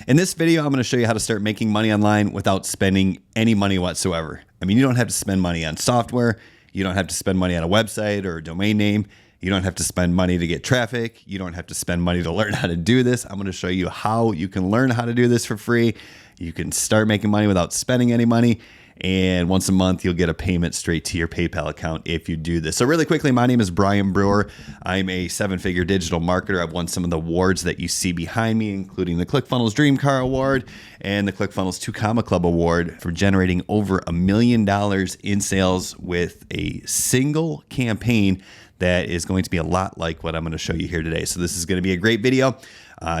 In this video, I'm going to show you how to start making money online without spending any money whatsoever. I mean, you don't have to spend money on software. You don't have to spend money on a website or a domain name. You don't have to spend money to get traffic. You don't have to spend money to learn how to do this. I'm going to show you how you can learn how to do this for free. You can start making money without spending any money. And once a month, you'll get a payment straight to your PayPal account if you do this. So really quickly, my name is Brian Brewer. I'm a 7-figure digital marketer. I've won some of the awards that you see behind me, including the ClickFunnels Dream Car Award and the ClickFunnels 2 Comma Club Award for generating over $1 million in sales with a single campaign that is going to be a lot like what I'm going to show you here today. So this is going to be a great video.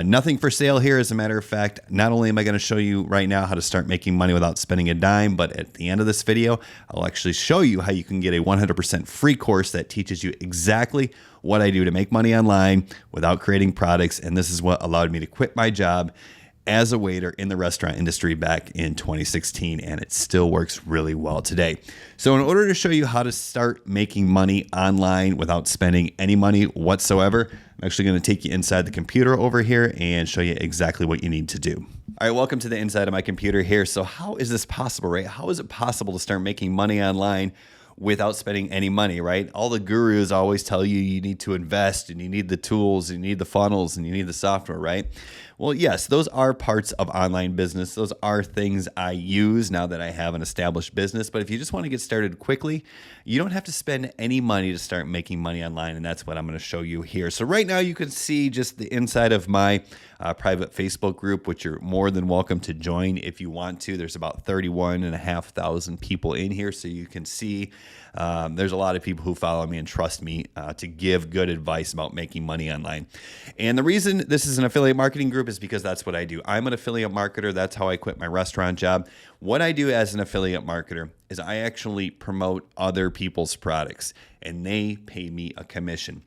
Nothing for sale here. As a matter of fact, not only am I going to show you right now how to start making money without spending a dime, but at the end of this video, I'll actually show you how you can get a 100% free course that teaches you exactly what I do to make money online without creating products. And this is what allowed me to quit my job as a waiter in the restaurant industry back in 2016, and it still works really well today. So in order to show you how to start making money online without spending any money whatsoever, I'm actually going to take you inside the computer over here and show you exactly what you need to do. All right, welcome to the inside of my computer here. So how is this possible, right? How is it possible to start making money online without spending any money, right? All the gurus always tell you you need to invest and you need the tools, and you need the funnels, and you need the software, right? Well, yes, those are parts of online business. Those are things I use now that I have an established business. But if you just want to get started quickly, you don't have to spend any money to start making money online. And that's what I'm going to show you here. So right now you can see just the inside of my private Facebook group, which you're more than welcome to join if you want to. There's about 31,500 people in here. So you can see there's a lot of people who follow me and trust me to give good advice about making money online. And the reason this is an affiliate marketing group is because that's what I do. I'm an affiliate marketer. That's how I quit my restaurant job. What I do as an affiliate marketer is I actually promote other people's products, and they pay me a commission.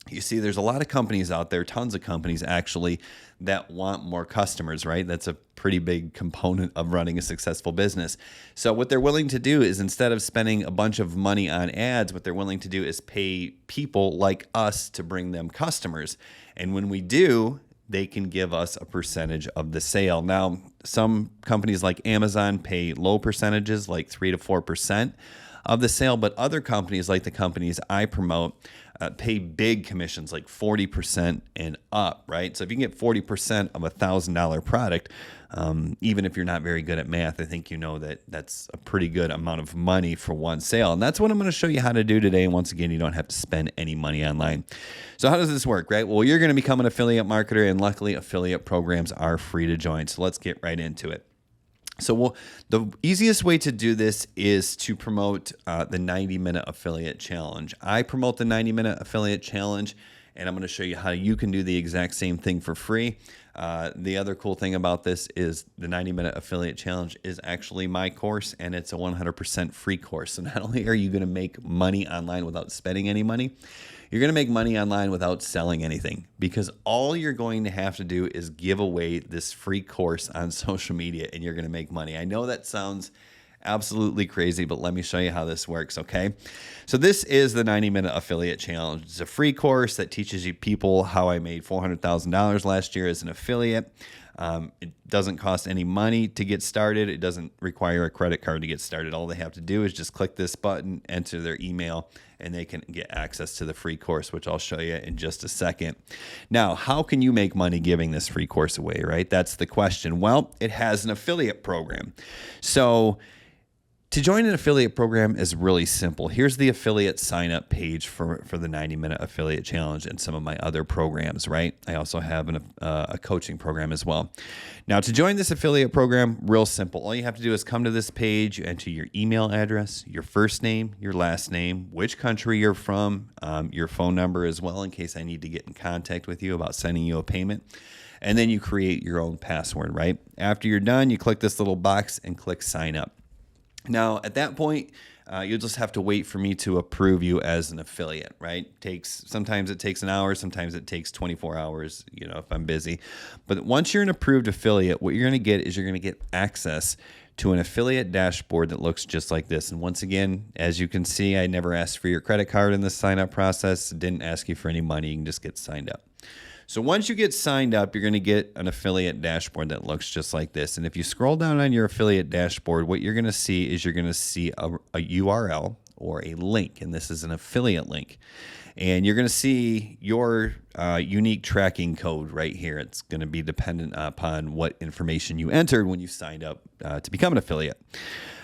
You see, there's a lot of companies out there, tons of companies actually, that want more customers, right? That's a pretty big component of running a successful business. So what they're willing to do is, instead of spending a bunch of money on ads, what they're willing to do is pay people like us to bring them customers. And when we do, they can give us a percentage of the sale. Now, some companies like Amazon pay low percentages, like 3 to 4% of the sale, but other companies, like the companies I promote, pay big commissions, like 40% and up, right? So if you can get 40% of a $1,000 product, even if you're not very good at math, I think you know that that's a pretty good amount of money for one sale. And that's what I'm going to show you how to do today. And once again, you don't have to spend any money online. So how does this work, right? Well, you're going to become an affiliate marketer, and luckily affiliate programs are free to join. So let's get right into it. So the easiest way to do this is to promote the 90-minute affiliate challenge. I promote the 90-minute affiliate challenge, and I'm going to show you how you can do the exact same thing for free. The other cool thing about this is the 90-minute affiliate challenge is actually my course, and it's a 100% free course. So not only are you going to make money online without spending any money, you're going to make money online without selling anything, because all you're going to have to do is give away this free course on social media, and you're going to make money. I know that sounds absolutely crazy, but let me show you how this works, okay? So this is the 90-minute affiliate challenge. It's a free course that teaches you people how I made $400,000 last year as an affiliate. It doesn't cost any money to get started. It doesn't require a credit card to get started. All they have to do is just click this button, enter their email, and they can get access to the free course, which I'll show you in just a second. Now, how can you make money giving this free course away, right? That's the question. Well, it has an affiliate program. So to join an affiliate program is really simple. Here's the affiliate sign-up page for the 90-minute affiliate challenge and some of my other programs, right? I also have a coaching program as well. Now, to join this affiliate program, real simple. All you have to do is come to this page, you enter your email address, your first name, your last name, which country you're from, your phone number as well, in case I need to get in contact with you about sending you a payment. And then you create your own password, right? After you're done, you click this little box and click sign up. Now, at that point, you'll just have to wait for me to approve you as an affiliate, right? Sometimes it takes an hour, sometimes it takes 24 hours, if I'm busy. But once you're an approved affiliate, what you're going to get is you're going to get access to an affiliate dashboard that looks just like this. And once again, as you can see, I never asked for your credit card in the sign-up process. Didn't ask you for any money. You can just get signed up. So once you get signed up, you're going to get an affiliate dashboard that looks just like this. And if you scroll down on your affiliate dashboard, what you're going to see is you're going to see a URL or a link, and this is an affiliate link. And you're going to see your unique tracking code right here. It's going to be dependent upon what information you entered when you signed up to become an affiliate.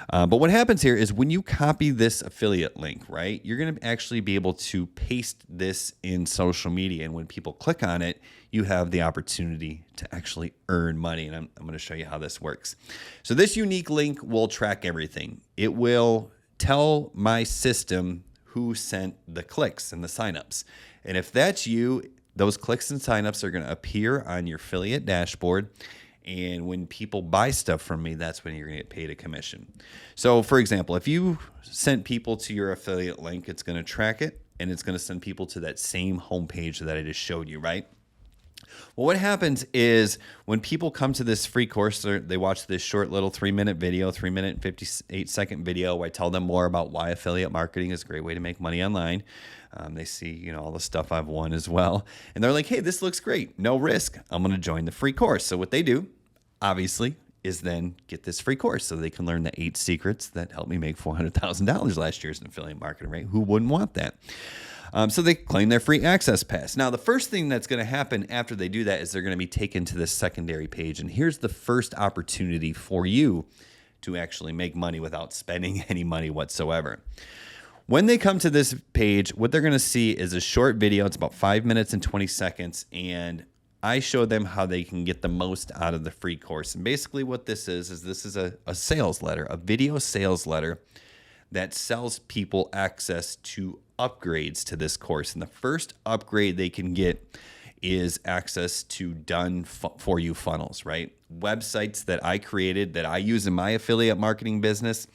But what happens here is when you copy this affiliate link, right, you're going to actually be able to paste this in social media. And when people click on it, you have the opportunity to actually earn money. And I'm going to show you how this works. So this unique link will track everything. It will tell my system who sent the clicks and the signups. And if that's you, those clicks and signups are going to appear on your affiliate dashboard. And when people buy stuff from me, that's when you're going to get paid a commission. So for example, if you sent people to your affiliate link, it's going to track it and it's going to send people to that same homepage that I just showed you, right? Well, what happens is when people come to this free course, they watch this short little 3-minute video, 3-minute and 58-second video. Where I tell them more about why affiliate marketing is a great way to make money online. They see, all the stuff I've won as well. And they're like, hey, this looks great. No risk. I'm going to join the free course. So what they do, obviously, is then get this free course so they can learn the 8 secrets that helped me make $400,000 last year as an affiliate marketer, right? Who wouldn't want that? So they claim their free access pass. Now, the first thing that's going to happen after they do that is they're going to be taken to this secondary page. And here's the first opportunity for you to actually make money without spending any money whatsoever. When they come to this page, what they're going to see is a short video. It's about 5 minutes and 20 seconds. And I show them how they can get the most out of the free course. And basically what this is a sales letter, a video sales letter that sells people access to upgrades to this course. And the first upgrade they can get is access to done for you funnels, right? Websites that I created that I use in my affiliate marketing business,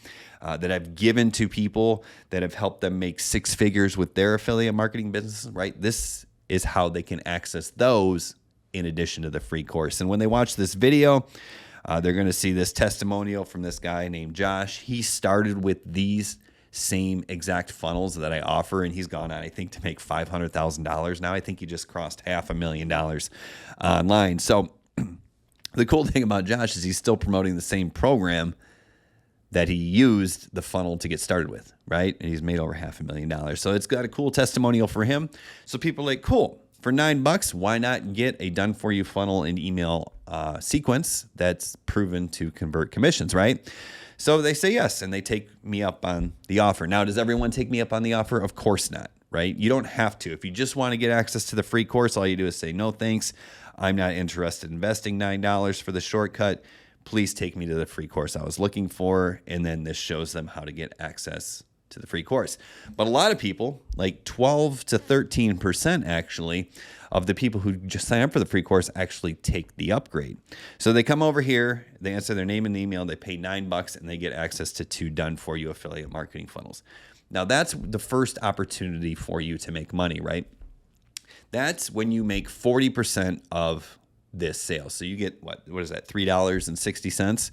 that I've given to people that have helped them make 6 figures with their affiliate marketing business, right? This is how they can access those in addition to the free course. And when they watch this video, they're going to see this testimonial from this guy named Josh. He started with these same exact funnels that I offer, and he's gone on, I think, to make $500,000 now. I think he just crossed $500,000 online. So the cool thing about Josh is he's still promoting the same program that he used the funnel to get started with, right? And he's made over $500,000. So it's got a cool testimonial for him. So people are like, cool. For $9, why not get a done for you funnel and email sequence that's proven to convert commissions, right? So they say yes, and they take me up on the offer. Now, does everyone take me up on the offer? Of course not, right? You don't have to. If you just want to get access to the free course, all you do is say, no, thanks. I'm not interested in investing $9 for the shortcut. Please take me to the free course I was looking for. And then this shows them how to get access to the free course. But a lot of people, like 12 to 13% actually, of the people who just sign up for the free course actually take the upgrade. So they come over here, they answer their name and email, they pay $9, and they get access to 2 done for you affiliate marketing funnels. Now that's the first opportunity for you to make money, right? That's when you make 40% of this sale. So you get what is that? $3.60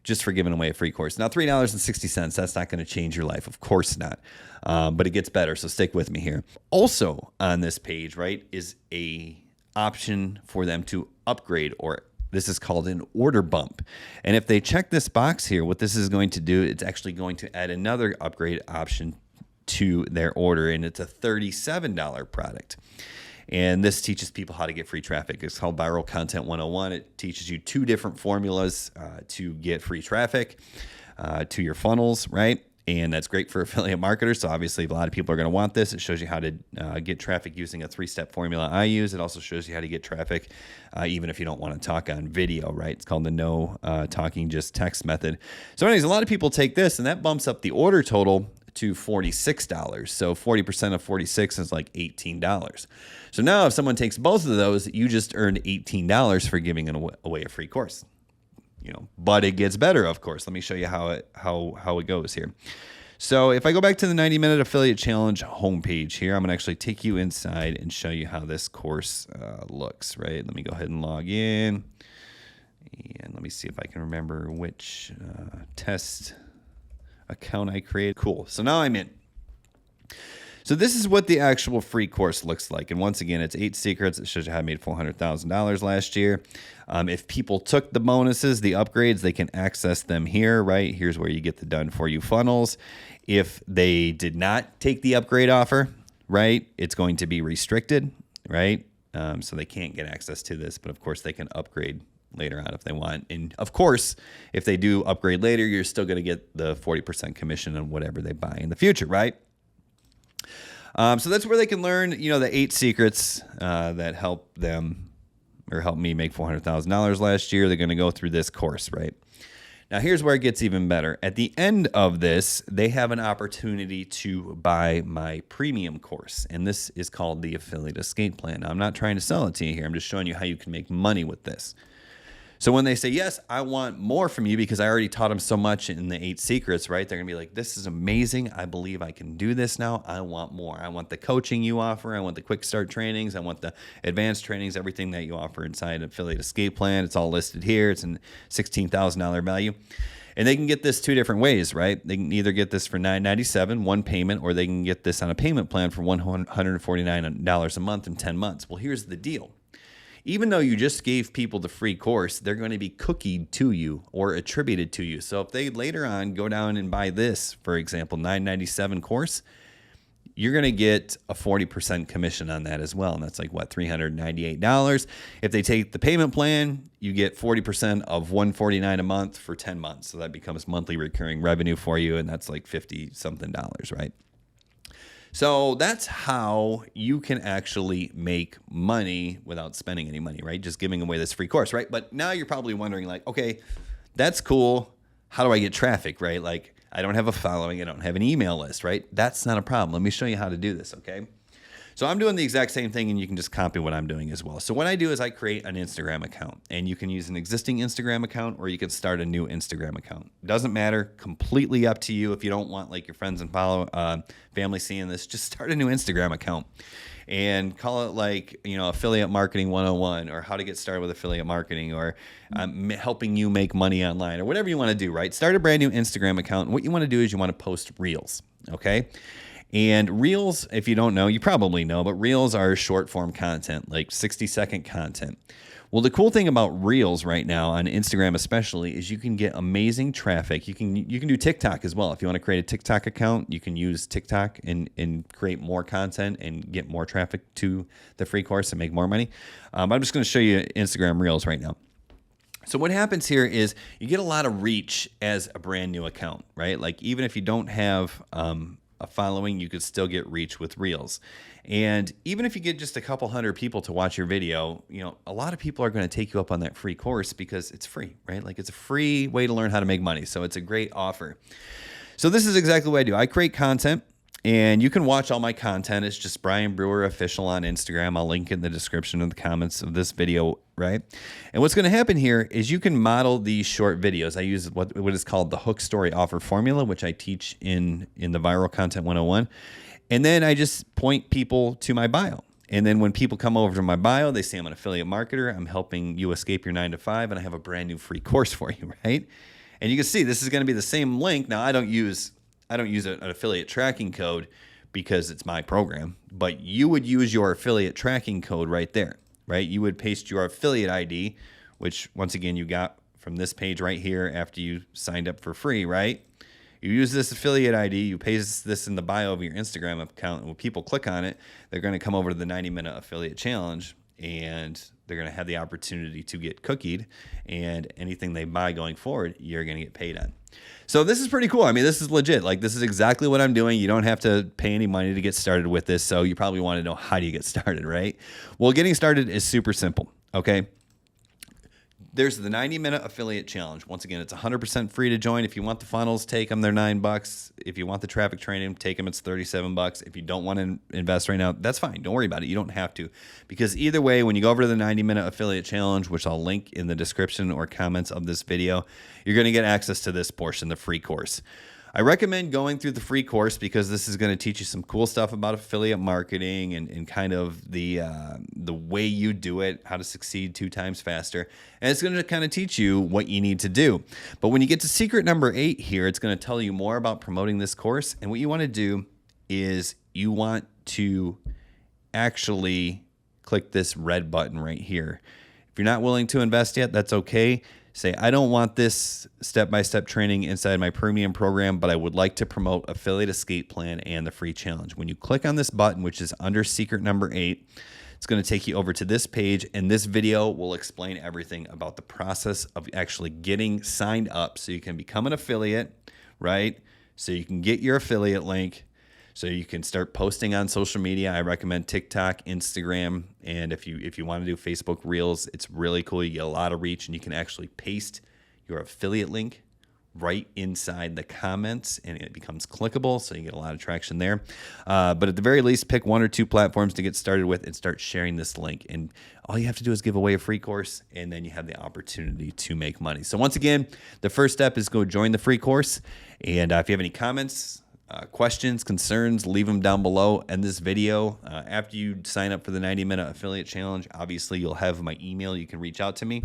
just for giving away a free course. Now, $3.60, that's not going to change your life. Of course not. But it gets better. So stick with me here. Also on this page, right, is a option for them to upgrade, or this is called an order bump. And if they check this box here, what this is going to do, it's actually going to add another upgrade option to their order. And it's a $37 product. And this teaches people how to get free traffic. It's called Viral Content 101. It teaches you 2 different formulas to get free traffic to your funnels, right? And that's great for affiliate marketers. So obviously a lot of people are going to want this. It shows you how to get traffic using a 3-step formula I use. It also shows you how to get traffic even if you don't want to talk on video, right? It's called the no talking, just text method. So anyways, a lot of people take this, and that bumps up the order total to $46. So 40% of 46 is like $18. So now if someone takes both of those, you just earned $18 for giving away a free course. But it gets better, of course. Let me show you how it goes here. So if I go back to the 90-minute affiliate challenge homepage here, I'm going to actually take you inside and show you how this course looks, right? Let me go ahead and log in. And let me see if I can remember which test account I created. Cool. So now I'm in. So this is what the actual free course looks like. And once again, it's 8 secrets. It shows you how I made $400,000 last year. If people took the bonuses, the upgrades, they can access them here, right? Here's where you get the done for you funnels. If they did not take the upgrade offer, right, it's going to be restricted, right? So they can't get access to this, but of course they can upgrade later on if they want. And of course, if they do upgrade later, you're still going to get the 40% commission on whatever they buy in the future, right? So that's where they can learn, the 8 secrets that help them or help me make $400,000 last year. They're going to go through this course, right? Now, here's where it gets even better. At the end of this, they have an opportunity to buy my premium course, and this is called the Affiliate Escape Plan. Now, I'm not trying to sell it to you here. I'm just showing you how you can make money with this. So when they say, yes, I want more from you because I already taught them so much in the 8 secrets, right? They're going to be like, this is amazing. I believe I can do this now. I want more. I want the coaching you offer. I want the quick start trainings. I want the advanced trainings, everything that you offer inside Affiliate Escape Plan. It's all listed here. It's a $16,000 value. And they can get this 2 different ways, right? They can either get this for $997, one payment, or they can get this on a payment plan for $149 a month in 10 months. Well, here's the deal. Even though you just gave people the free course, they're going to be cookied to you or attributed to you. So if they later on go down and buy this, for example, $997 course, you're going to get a 40% commission on that as well. And that's like, what, $398. If they take the payment plan, you get 40% of $149 a month for 10 months. So that becomes monthly recurring revenue for you. And that's like $50-something, right? So that's how you can actually make money without spending any money, right? Just giving away this free course, right? But now you're probably wondering, like, okay, that's cool. How do I get traffic, right? Like, I don't have a following. I don't have an email list, right? That's not a problem. Let me show you how to do this, okay? So I'm doing the exact same thing, and you can just copy what I'm doing as well. So what I do is I create an Instagram account, and you can use an existing Instagram account, or you can start a new Instagram account. Doesn't matter. Completely up to you. If you don't want like your friends and family seeing this, just start a new Instagram account and call it like, Affiliate Marketing 101, or how to get started with affiliate marketing, or helping you make money online, or whatever you want to do, right? Start a brand new Instagram account. And what you want to do is you want to post reels, okay? And reels, if you don't know, you probably know, but reels are short form content, like 60-second content. Well, the cool thing about reels right now on Instagram especially is you can get amazing traffic. You can do TikTok as well. If you want to create a TikTok account, you can use TikTok and create more content and get more traffic to the free course and make more money. I'm just going to show you Instagram reels right now. So what happens here is you get a lot of reach as a brand new account, right? Like even if you don't have a following, you could still get reach with reels. And even if you get just a couple hundred people to watch your video, a lot of people are going to take you up on that free course because it's free, right? Like it's a free way to learn how to make money. So it's a great offer. So this is exactly what I do. I create content, and you can watch all my content. It's just Brian Brewer Official on Instagram. I'll link in the description of the comments of this video, right? And what's going to happen here is you can model these short videos. I use what is called the hook story offer formula, which I teach in the Viral Content 101. And then I just point people to my bio. And then when people come over to my bio, they say I'm an affiliate marketer. I'm helping you escape your 9-to-5, and I have a brand new free course for you, right? And you can see this is going to be the same link. Now, I don't use an affiliate tracking code because it's my program, but you would use your affiliate tracking code right there, right? You would paste your affiliate ID, which once again, you got from this page right here after you signed up for free, right? You use this affiliate ID, you paste this in the bio of your Instagram account, and when people click on it, they're going to come over to the 90-minute affiliate challenge, and they're going to have the opportunity to get cookied, and anything they buy going forward, you're going to get paid on. So this is pretty cool. I mean, this is legit. Like, this is exactly what I'm doing. You don't have to pay any money to get started with this, so you probably want to know, how do you get started, right? Well, getting started is super simple, okay? There's the 90-minute affiliate challenge. Once again, it's 100% free to join. If you want the funnels, take them. They're $9. If you want the traffic training, take them. It's $37. If you don't want to invest right now, that's fine. Don't worry about it. You don't have to. Because either way, when you go over to the 90-minute affiliate challenge, which I'll link in the description or comments of this video, you're going to get access to this portion, the free course. I recommend going through the free course because this is going to teach you some cool stuff about affiliate marketing and kind of the way you do it, how to succeed 2 times faster. And it's going to kind of teach you what you need to do. But when you get to secret number 8 here, it's going to tell you more about promoting this course. And what you want to do is you want to actually click this red button right here. If you're not willing to invest yet, that's okay. Say, I don't want this step-by-step training inside my premium program, but I would like to promote Affiliate Escape Plan and the free challenge. When you click on this button, which is under secret number 8, it's going to take you over to this page, and this video will explain everything about the process of actually getting signed up so you can become an affiliate, right? So you can get your affiliate link, so you can start posting on social media. I recommend TikTok, Instagram, and if you want to do Facebook Reels, it's really cool. You get a lot of reach, and you can actually paste your affiliate link right inside the comments, and it becomes clickable, so you get a lot of traction there. But at the very least, pick 1 or 2 platforms to get started with and start sharing this link. And all you have to do is give away a free course, and then you have the opportunity to make money. So once again, the first step is go join the free course. And if you have any comments, questions, concerns, leave them down below in this video. After you sign up for the 90-minute affiliate challenge, obviously you'll have my email. You can reach out to me.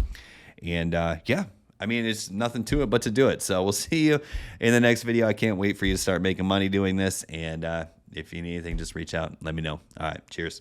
And yeah, I mean, it's nothing to it but to do it. So we'll see you in the next video. I can't wait for you to start making money doing this. And if you need anything, just reach out and let me know. All right, cheers.